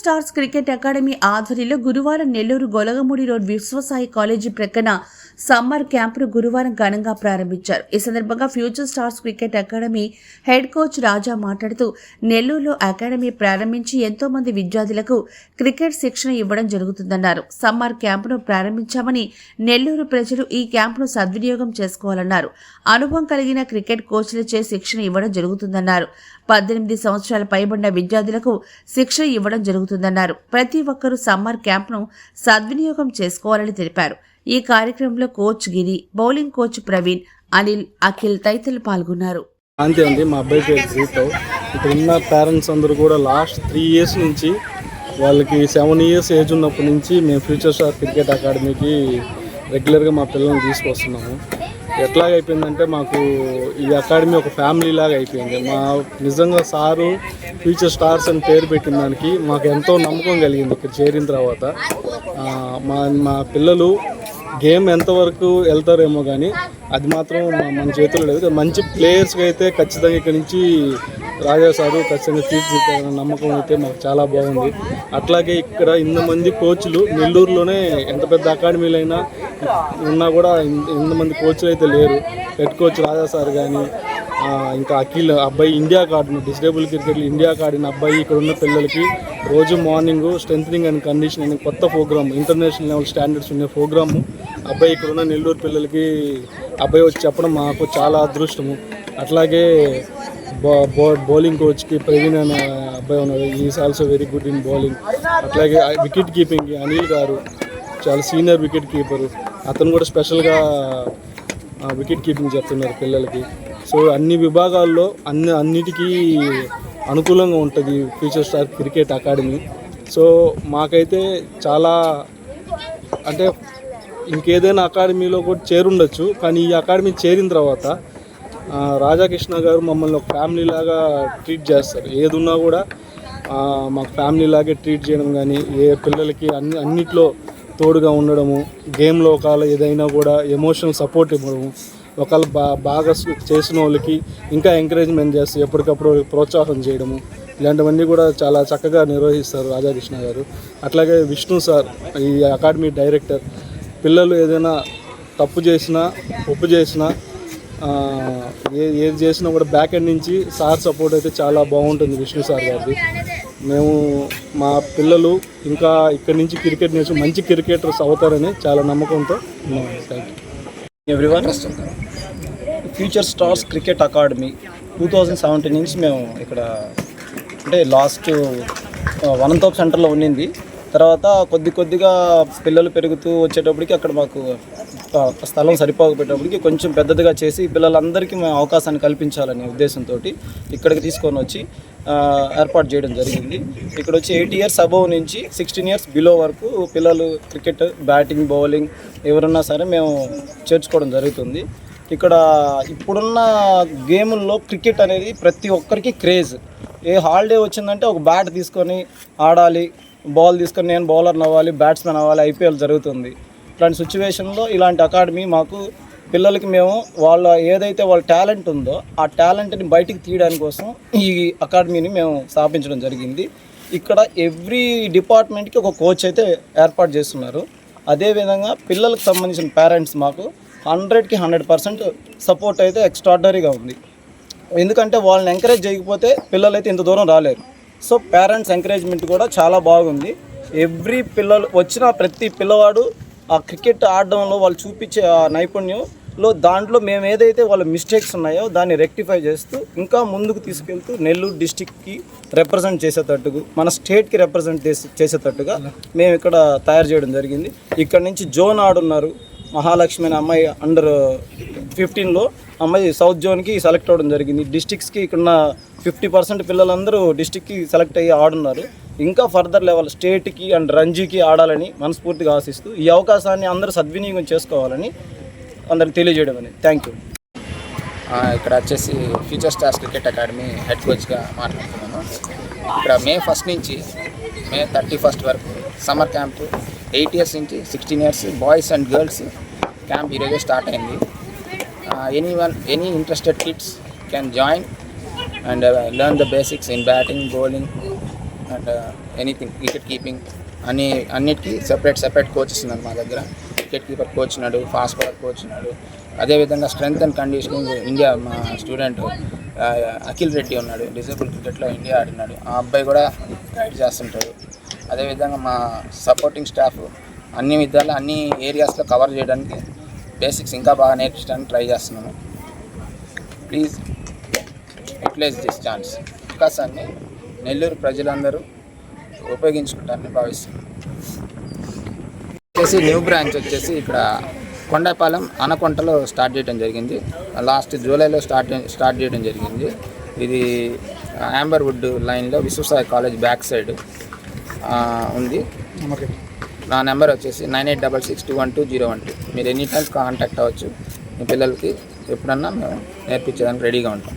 Stars cricket academy ఆధ్వర్యంలో గురువారం Nellore Golagamudi road Viswasai college ప్రక్కన సమ్మర్ క్యాంపును గురువారం ఘనంగా ప్రారంభించారు. ఈ సందర్భంగా future stars cricket academy head coach Raja మాట్లాడుతూ నెల్లూరులో అకాడమీ ప్రారంభించి ఎంతో మంది విద్యార్థులకు క్రికెట్ శిక్షణ ఇవ్వడం జరుగుతుందన్నారు. సమ్మర్ క్యాంపును ప్రారంభించామని నెల్లూరు ప్రజలు ఈ క్యాంపును సద్వినియోగం చేసుకోవాలన్నారు. అనుభవం కలిగిన క్రికెట్ కోచ్లచే శిక్షణ ఇవ్వడం జరుగుతుందన్నారు. 18 సంవత్సరాల పైబడిన విద్యార్థులకు శిక్షణ ఇవ్వడం జరుగుతుందన్నారు. ప్రతి ఒక్కరూ సమ్మర్ క్యాంప్ను సద్వినియోగం చేసుకోవాలని తెలిపారు. ఈ కార్యక్రమంలో కోచ్ గిరి, బౌలింగ్ కోచ్ ప్రవీణ్, అనిల్, అఖిల్ తదితరులు పాల్గొన్నారు. అండి మా అబ్బాయి పేరు జీతో. ఇక్కడ ఉన్న పేరెంట్స్ అందరూ కూడా లాస్ట్ 3 ఇయర్స్ నుంచి వాళ్ళకి 7 ఇయర్స్ ఏజ్ ఉన్నప్పటి నుంచి మేము ఫ్యూచర్ స్టార్ క్రికెట్ అకాడమీకి రెగ్యులర్గా మా పిల్లల్ని తీసుకొస్తున్నాము. ఎట్లాగైపోయిందంటే మాకు ఈ అకాడమీ ఒక ఫ్యామిలీ లాగా అయిపోయింది. మా నిజంగా సారు ఫ్యూచర్ స్టార్స్ అని పేరు పెట్టిన దానికి మాకు ఎంతో నమ్మకం కలిగింది. ఇక్కడ చేరిన తర్వాత మా పిల్లలు గేమ్ ఎంతవరకు వెళ్తారేమో కానీ అది మాత్రం మన చేతుల్లో లేదు. మంచి ప్లేయర్స్కి అయితే ఖచ్చితంగా ఇక్కడ నుంచి రాజా సారు ఖచ్చితంగా తీర్చిదిద్దారన్న నమ్మకం అయితే మాకు చాలా బాగుంది. అట్లాగే ఇక్కడ ఇంతమంది కోచ్లు నెల్లూరులోనే ఎంత పెద్ద అకాడమీలైనా ఉన్నా కూడా ఇంతమంది కోచ్లు అయితే లేరు. హెడ్ కోచ్ రాజా సార్ కానీ ఇంకా అఖిల్ అబ్బాయి ఇండియాకి ఆడిన డిసేబుల్ క్రికెట్లో ఇండియాకి ఆడిన అబ్బాయి ఇక్కడ ఉన్న పిల్లలకి రోజు మార్నింగ్ స్ట్రెంథనింగ్ అండ్ కండిషనింగ్ కొత్త ప్రోగ్రామ్, ఇంటర్నేషనల్ లెవెల్ స్టాండర్డ్స్ ఉన్న ప్రోగ్రాము అబ్బాయి ఇక్కడ ఉన్న నెల్లూరు పిల్లలకి అబ్బాయి వచ్చి చెప్పడం మాకు చాలా అదృష్టము. అట్లాగే బౌలింగ్ కోచ్కి ప్రవీణ్ అనే అబ్బాయి ఉన్నారు. Is also very good in bowling. అట్లాగే వికెట్ కీపింగ్ అనిల్ గారు చాలా సీనియర్ వికెట్ కీపరు, అతను కూడా స్పెషల్గా వికెట్ కీపింగ్ చెప్తున్నారు పిల్లలకి. సో అన్ని విభాగాల్లో అన్నిటికీ అనుకూలంగా ఉంటుంది future star cricket academy. So మాకైతే చాలా అంటే ఇంకేదైనా అకాడమీలో కూడా చేరుండొచ్చు, కానీ ఈ అకాడమీ చేరిన తర్వాత రాధాకృష్ణ గారు మమ్మల్ని ఒక ఫ్యామిలీ లాగా ట్రీట్ చేస్తారు. ఏదున్నా కూడా మాకు ఫ్యామిలీ లాగే ట్రీట్ చేయడం కానీ, ఏ పిల్లలకి అన్నిట్లో తోడుగా ఉండడము, గేమ్లో ఒకవేళ ఏదైనా కూడా ఎమోషనల్ సపోర్ట్ ఇవ్వడము, ఒకవేళ బాగా చేసిన వాళ్ళకి ఇంకా ఎంకరేజ్మెంట్ చేస్తూ ఎప్పటికప్పుడు ప్రోత్సాహం చేయడము, ఇలాంటివన్నీ కూడా చాలా చక్కగా నిర్వహిస్తారు రాధాకృష్ణ గారు. అట్లాగే విష్ణు సార్ ఈ అకాడమీ డైరెక్టర్. పిల్లలు ఏదైనా తప్పు చేసినా ఒప్పు చేసినా ఏది చేసినా కూడా బ్యాక్ ఎండ్ నుంచి సార్ సపోర్ట్ అయితే చాలా బాగుంటుంది విష్ణు సార్ గారిది. మేము మా పిల్లలు ఇంకా ఇక్కడి నుంచి క్రికెట్ నేర్చుకుని మంచి క్రికెటర్స్ అవుతారని చాలా నమ్మకంతో ఉన్నాం. Thank you everyone. Future stars cricket academy 2017 నుంచి మేము ఇక్కడ అంటే లాస్ట్ వనంతోప్ సెంటర్లో ఉండింది. తర్వాత కొద్దిగా పిల్లలు పెరుగుతూ వచ్చేటప్పటికి అక్కడ మాకు స్థలం సరిపోకపోయేటప్పటికి కొంచెం పెద్దదిగా చేసి పిల్లలందరికీ మేము అవకాశాన్ని కల్పించాలనే ఉద్దేశంతో ఇక్కడికి తీసుకొని వచ్చి ఏర్పాటు చేయడం జరిగింది. ఇక్కడ వచ్చి 8 ఇయర్స్ అబవ్ నుంచి 16 ఇయర్స్ బిలో వరకు పిల్లలు క్రికెట్, బ్యాటింగ్, బౌలింగ్ ఎవరున్నా సరే మేము చేర్చుకోవడం జరుగుతుంది. ఇక్కడ ఇప్పుడున్న గేముల్లో క్రికెట్ అనేది ప్రతి ఒక్కరికి క్రేజ్. ఏ హాలిడే వచ్చిందంటే ఒక బ్యాట్ తీసుకొని ఆడాలి, బాల్ తీసుకొని నేను బౌలర్ అవ్వాలి, బ్యాట్స్మెన్ అవ్వాలి, ఐపీఎల్ జరుగుతుంది. ఇలాంటి సిచ్యువేషన్లో ఇలాంటి అకాడమీ మాకు పిల్లలకి మేము ఏదైతే వాళ్ళ టాలెంట్ ఉందో ఆ టాలెంట్ని బయటికి తీయడానికి కోసం ఈ అకాడమీని మేము స్థాపించడం జరిగింది. ఇక్కడ ఎవ్రీ డిపార్ట్మెంట్కి ఒక కోచ్ అయితే ఏర్పాటు చేస్తున్నారు. అదేవిధంగా పిల్లలకు సంబంధించిన పేరెంట్స్ మాకు 100కి 100% సపోర్ట్ అయితే ఎక్స్ట్రాడినరీగా ఉంది. ఎందుకంటే వాళ్ళని ఎంకరేజ్ చేయకపోతే పిల్లలు అయితే ఇంత దూరం రాలేరు. సో పేరెంట్స్ ఎంకరేజ్మెంట్ కూడా చాలా బాగుంది. పిల్లలు వచ్చిన ప్రతి పిల్లవాడు ఆ క్రికెట్ ఆడడంలో వాళ్ళు చూపించే ఆ నైపుణ్యంలో దాంట్లో మేము ఏదైతే వాళ్ళ మిస్టేక్స్ ఉన్నాయో దాన్ని రెక్టిఫై చేస్తూ ఇంకా ముందుకు తీసుకెళ్తూ నెల్లూరు డిస్టిక్కి రిప్రజెంట్ చేసేటట్టుగా, మన స్టేట్కి రిప్రజెంట్ చేసేటట్టుగా మేము ఇక్కడ తయారు చేయడం జరిగింది. ఇక్కడ నుంచి జోన్ ఆడున్నారు మహాలక్ష్మి అనే అమ్మాయి అండర్ 15లో అమ్మాయి సౌత్ జోన్కి సెలెక్ట్ అవ్వడం జరిగింది. డిస్టిక్స్కి ఇక్కడున్న 50% పిల్లలందరూ డిస్టిక్కి సెలెక్ట్ అయ్యి ఆడున్నారు. ఇంకా ఫర్దర్ లెవెల్ స్టేట్కి అండ్ రంజీకి ఆడాలని మనస్ఫూర్తిగా ఆశిస్తూ ఈ అవకాశాన్ని అందరూ సద్వినియోగం చేసుకోవాలని అందరికి తెలియజేయడం అనేది. Thank you. ఇక్కడ వచ్చేసి future stars cricket academy head కోచ్గా మాట్లాడుతున్నాను. ఇక్కడ May 1 నుంచి May 31 వరకు సమ్మర్ క్యాంపు 8 ఇయర్స్ నుంచి 16 years boys and girls camp ఈరోజే స్టార్ట్ అయింది. any interested kids can join and learn the basics in batting, bowling, and anything wicket keeping అన్నిటికీ separate coaches ఉన్నారు మా దగ్గర. వికెట్ కీపర్ కోచ్ ఉన్నాడు, fast bowler coach ఉన్నాడు. అదేవిధంగా స్ట్రెంగ్త్ అండ్ కండిషనింగ్ ఇండియా మా స్టూడెంట్ అఖిల్ రెడ్డి ఉన్నాడు, డిజేబుల్ క్రికెట్లో ఇండియా ఆడినాడు. ఆ అబ్బాయి కూడా గైడ్ చేస్తుంటాడు. అదేవిధంగా మా సపోర్టింగ్ స్టాఫ్ అన్ని విధాలు అన్ని ఏరియాస్లో కవర్ చేయడానికి బేసిక్స్ ఇంకా బాగా నేర్పించడానికి ట్రై చేస్తున్నాము. Please utilize this chance. అవకాశాన్ని నెల్లూరు ప్రజలందరూ ఉపయోగించుకుంటారని భావిస్తున్నాను. వచ్చేసి న్యూ బ్రాంచ్ వచ్చేసి ఇక్కడ కొండపాలెం అనకొంటలో స్టార్ట్ చేయడం జరిగింది. లాస్ట్ జూలైలో స్టార్ట్ చేయడం జరిగింది. ఇది యాంబర్వుడ్ లైన్లో విశ్వసాయి కాలేజ్ బ్యాక్ సైడ్ ఉంది. నా నెంబర్ వచ్చేసి 9866212012. మీరు ఎనీ టైం కాంటాక్ట్ అవ్వచ్చు. మీ పిల్లలకి ఎప్పుడన్నా మేము నేర్పించడానికి రెడీగా ఉంటాం.